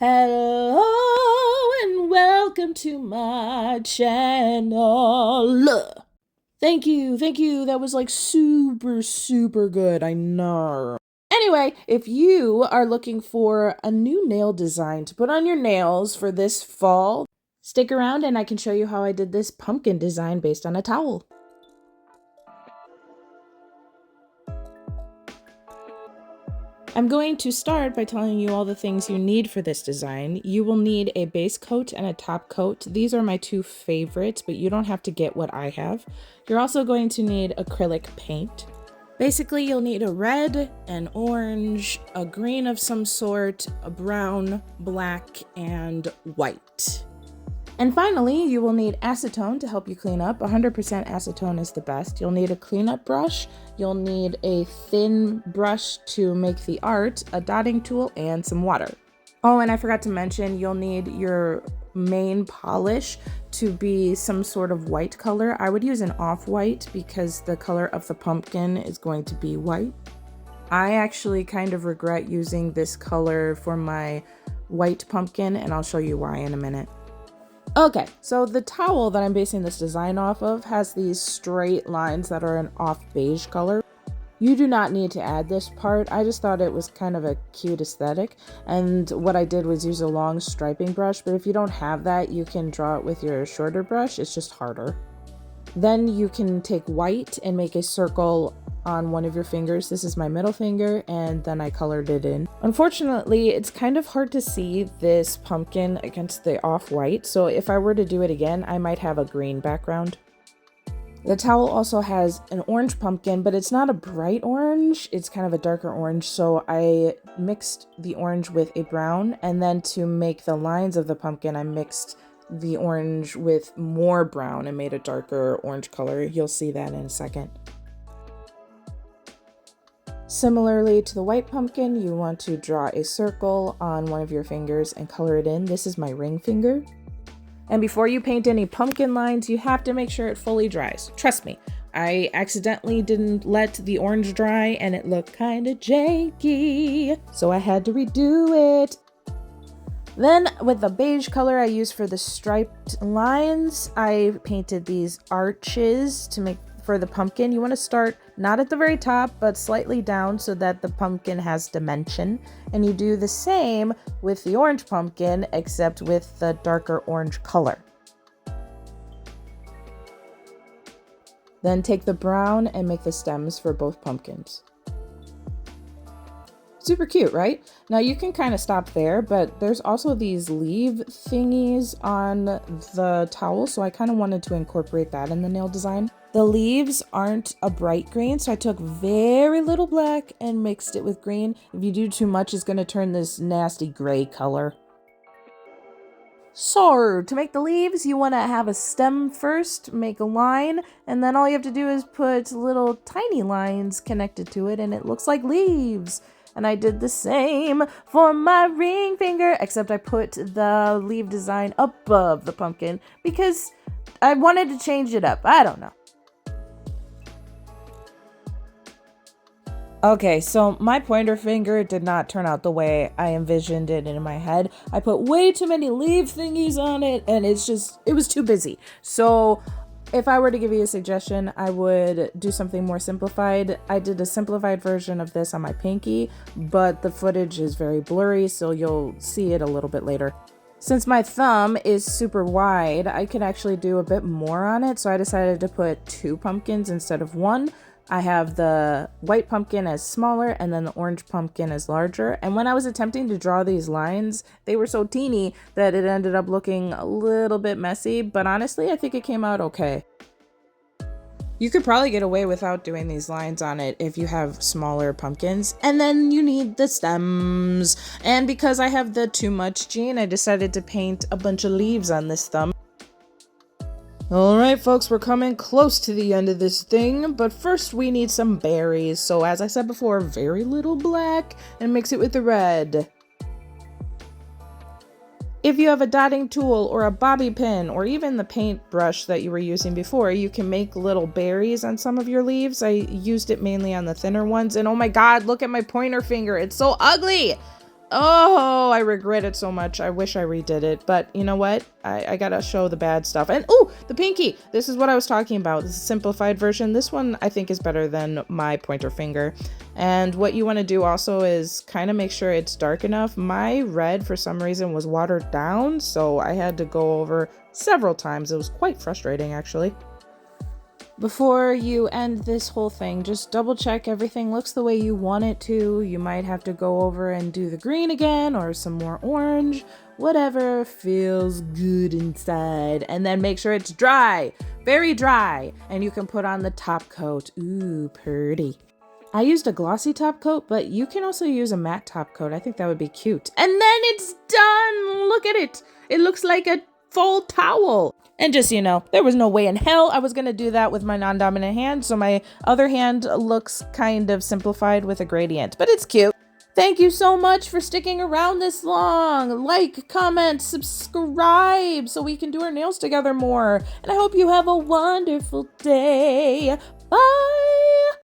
Hello and welcome to my channel. Thank you. That was like super good, I know. Anyway, if you are looking for a new nail design to put on your nails for this fall, stick around and I can show you how I did this pumpkin design based on a towel. I'm going to start by telling you all the things you need for this design. You will need a base coat and a top coat. These are my two favorites, but you don't have to get what I have. You're also going to need acrylic paint. Basically, you'll need a red, an orange, a green of some sort, a brown, black, and white. And finally, you will need acetone to help you clean up. 100% acetone is the best. You'll need a cleanup brush. You'll need a thin brush to make the art, a dotting tool, and some water. Oh, and I forgot to mention, you'll need your main polish to be some sort of white color. I would use an off-white because the color of the pumpkin is going to be white. I actually kind of regret using this color for my white pumpkin, and I'll show you why in a minute. Okay, so the towel that I'm basing this design off of has these straight lines that are an off beige color. You do not need to add this part. I just thought it was kind of a cute aesthetic, and what I did was use a long striping brush, but if you don't have that, you can draw it with your shorter brush. It's just harder. Then you can take white and make a circle on one of your fingers. This is my middle finger, and then I colored it in. Unfortunately, it's kind of hard to see this pumpkin against the off-white, so if I were to do it again, I might have a green background. The towel also has an orange pumpkin, but it's not a bright orange, it's kind of a darker orange, so I mixed the orange with a brown, and then to make the lines of the pumpkin, I mixed the orange with more brown and made a darker orange color. You'll see that in a second. Similarly to the white pumpkin, you want to draw a circle on one of your fingers and color it in. This is my ring finger. And before you paint any pumpkin lines, you have to make sure it fully dries. Trust me, I accidentally didn't let the orange dry and it looked kind of janky, so I had to redo it. Then with the beige color I used for the striped lines, I painted these arches to make for the pumpkin. You want to start not at the very top, but slightly down so that the pumpkin has dimension. And you do the same with the orange pumpkin, except with the darker orange color. Then take the brown and make the stems for both pumpkins. Super cute, right? Now you can kind of stop there, but there's also these leaf thingies on the towel, so I kind of wanted to incorporate that in the nail design. The leaves aren't a bright green, so I took very little black and mixed it with green. If you do too much, it's going to turn this nasty gray color. So, to make the leaves, you want to have a stem first, make a line, and then all you have to do is put little tiny lines connected to it, and it looks like leaves. And I did the same for my ring finger, except I put the leaf design above the pumpkin because I wanted to change it up. I don't know. Okay, so my pointer finger did not turn out the way I envisioned it in my head. I put way too many leaf thingies on it, and it was too busy. So if I were to give you a suggestion, I would do something more simplified. I did a simplified version of this on my pinky, but the footage is very blurry, so you'll see it a little bit later. Since my thumb is super wide, I could actually do a bit more on it, so I decided to put 2 pumpkins instead of 1. I have the white pumpkin as smaller and then the orange pumpkin as larger. And when I was attempting to draw these lines, they were so teeny that it ended up looking a little bit messy, but honestly, I think it came out okay. You could probably get away without doing these lines on it if you have smaller pumpkins. And then you need the stems. And because I have the too much gene, I decided to paint a bunch of leaves on this thumb. Alright folks, we're coming close to the end of this thing, but first we need some berries. So as I said before, very little black and mix it with the red. If you have a dotting tool or a bobby pin or even the paintbrush that you were using before, you can make little berries on some of your leaves. I used it mainly on the thinner ones, and oh my god, look at my pointer finger, it's so ugly! Oh, I regret it so much. I wish I redid it, but you know what? I gotta show the bad stuff. And oh, the pinky. This is what I was talking about. This is a simplified version. This one I think is better than my pointer finger. And what you want to do also is kind of make sure it's dark enough. My red for some reason was watered down, so I had to go over several times. It was quite frustrating actually. Before you end this whole thing, just double check everything looks the way you want it to. You might have to go over and do the green again or some more orange, whatever feels good inside. And then make sure it's dry, very dry, and you can put on the top coat. Ooh, pretty. I used a glossy top coat, but you can also use a matte top coat. I think that would be cute. And then it's done! Look at it! It looks like a full towel. And just so you know, there was no way in hell I was going to do that with my non-dominant hand, so my other hand looks kind of simplified with a gradient, but it's cute. Thank you so much for sticking around this long. Like, comment, subscribe so we can do our nails together more. And I hope you have a wonderful day. Bye!